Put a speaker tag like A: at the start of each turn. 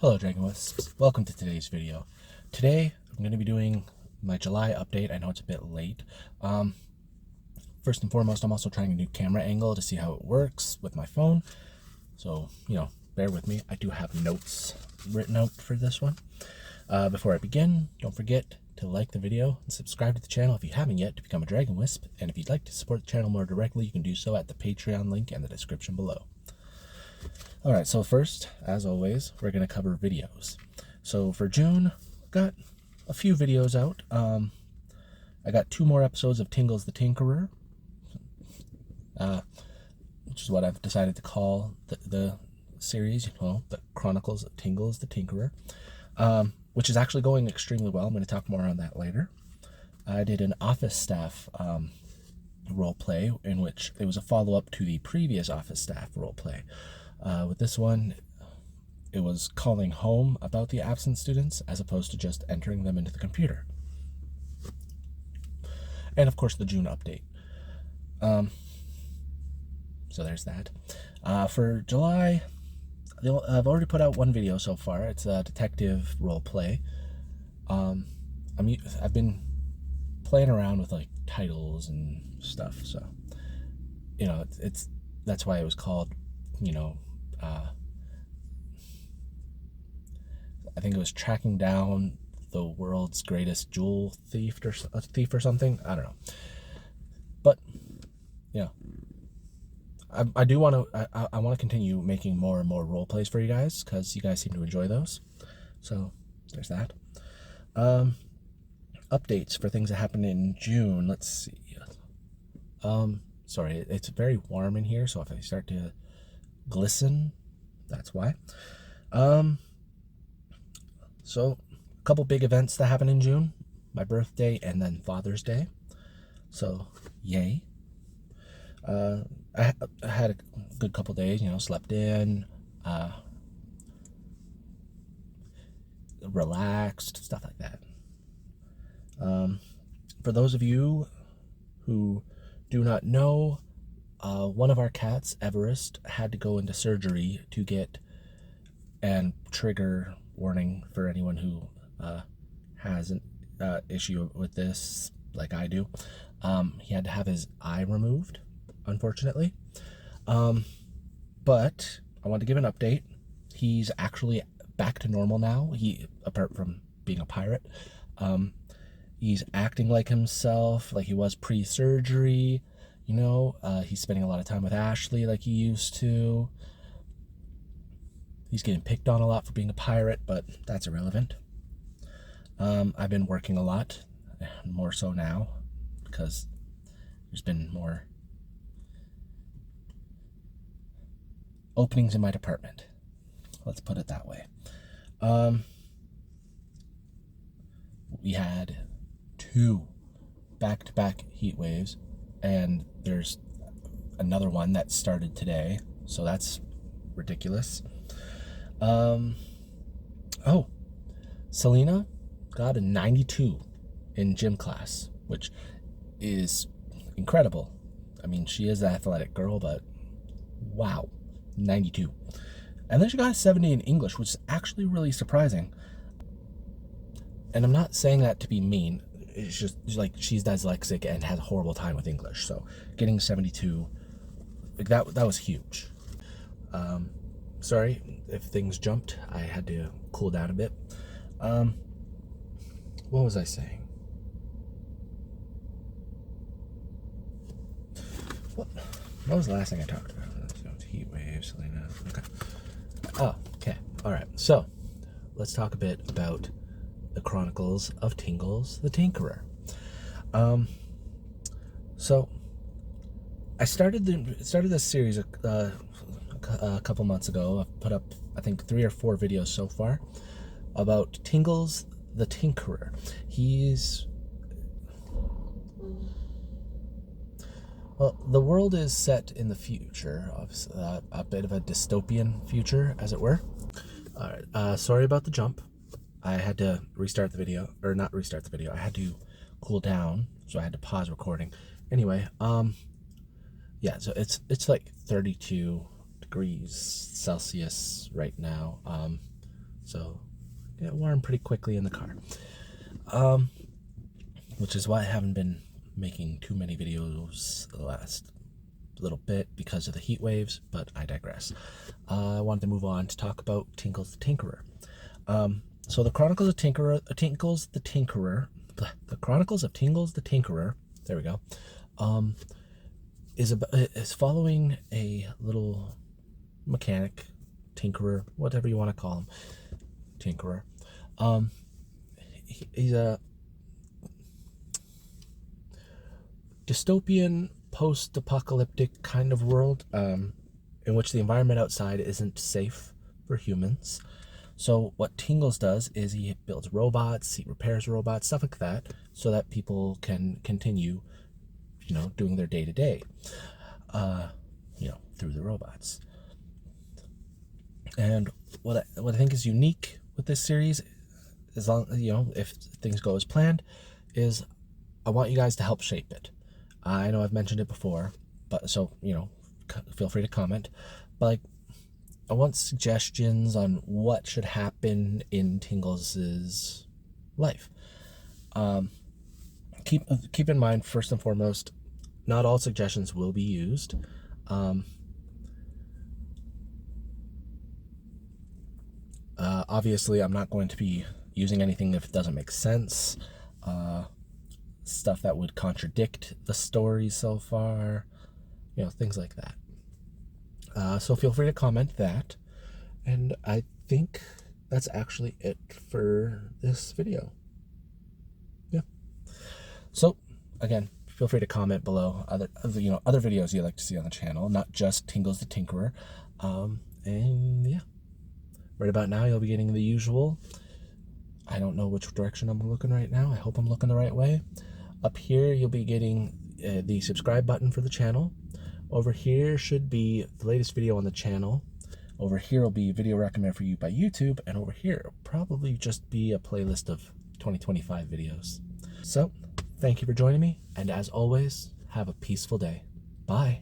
A: Hello Dragon Wisps, welcome to today's video. Today I'm going to be doing my July update. I know it's a bit late. First and foremost, I'm also trying a new camera angle to see how it works with my phone. So, bear with me. I do have notes written out for this one. Before I begin, don't forget to like the video and subscribe to the channel if you haven't yet to become a Dragon Wisp. And if you'd like to support the channel more directly, you can do so at the Patreon link in the description below. Alright, so first, as always, we're going to cover videos. So for June, got a few videos out. I got 2 more episodes of Tingles the Tinkerer, which is what I've decided to call the series, the Chronicles of Tingles the Tinkerer, which is actually going extremely well. I'm going to talk more on that later. I did an office staff role play in which it was a follow-up to the previous office staff role play. With this one, it was calling home about the absent students as opposed to just entering them into the computer. And of course the June update. So there's that. For July, I've already put out one video so far. It's a detective role play. I've been playing around with like titles and stuff, so that's why it was called I think it was tracking down the world's greatest jewel thief or something. I don't know, but I do want to. I want to continue making more and more role plays for you guys because you guys seem to enjoy those. So there's that. Updates for things that happened in June. Let's see. Sorry, it's very warm in here, so if I start to glisten, that's why. So a couple big events that happened in June: my birthday and then Father's Day. So yay. I had a good couple days, slept in, relaxed, stuff like that. For those of you who do not know, one of our cats, Everest, had to go into surgery to get, and trigger warning for anyone who has an issue with this like I do, he had to have his eye removed, unfortunately. But I want to give an update. He's actually back to normal now. Apart from being a pirate, he's acting like himself, like he was pre-surgery. He's spending a lot of time with Ashley like he used to. He's getting picked on a lot for being a pirate, but that's irrelevant. I've been working a lot, more so now, because there's been more openings in my department. Let's put it that way. We had 2 back-to-back heat waves, and there's another one that started today, so that's ridiculous. Selena got a 92 in gym class, which is incredible. I mean, she is an athletic girl, but wow, 92. And then she got a 70 in English, which is actually really surprising. And I'm not saying that to be mean. It's just like she's dyslexic and has a horrible time with English. So getting 72, like that was huge. Sorry if things jumped. I had to cool down a bit. What was I saying? What was the last thing I talked about? Heat waves, Selena. Okay. Oh, okay. All right. So let's talk a bit about the Chronicles of Tingles the Tinkerer. So I started this series a couple months ago. I've put up, I think, 3 or 4 videos so far about Tingles the Tinkerer. Well, the world is set in the future, a bit of a dystopian future, as it were. All right. Sorry about the jump. I had to restart the video, or not restart the video. I had to cool down, so I had to pause recording. Anyway, yeah. So it's like 32 degrees Celsius right now. so it warmed pretty quickly in the car. Which is why I haven't been making too many videos the last little bit because of the heat waves, but I digress. I wanted to move on to talk about Tinkles the Tinkerer. So the Chronicles of Tinkles the Tinkerer, there we go, is following a little mechanic, tinkerer, whatever you want to call him, tinkerer. He's a dystopian, post-apocalyptic kind of world in which the environment outside isn't safe for humans. So what Tingles does is he builds robots, he repairs robots, stuff like that, so that people can continue, doing their day-to-day, through the robots. And what I think is unique with this series, as long if things go as planned, is I want you guys to help shape it. I know I've mentioned it before, but so feel free to comment. But I want suggestions on what should happen in Tingles' life. Keep in mind, first and foremost, not all suggestions will be used. Obviously, I'm not going to be using anything if it doesn't make sense. Stuff that would contradict the story so far, things like that. So feel free to comment that. And I think that's actually it for this video. Yeah. So again, feel free to comment below other videos you'd like to see on the channel, not just Tingles the Tinkerer. And yeah, right about now you'll be getting the usual. I don't know which direction I'm looking right now. I hope I'm looking the right way. Up here, you'll be getting the subscribe button for the channel. Over here should be the latest video on the channel. Over here will be video recommended for you by YouTube. And over here will probably just be a playlist of 2025 videos. So, thank you for joining me. And as always, have a peaceful day. Bye.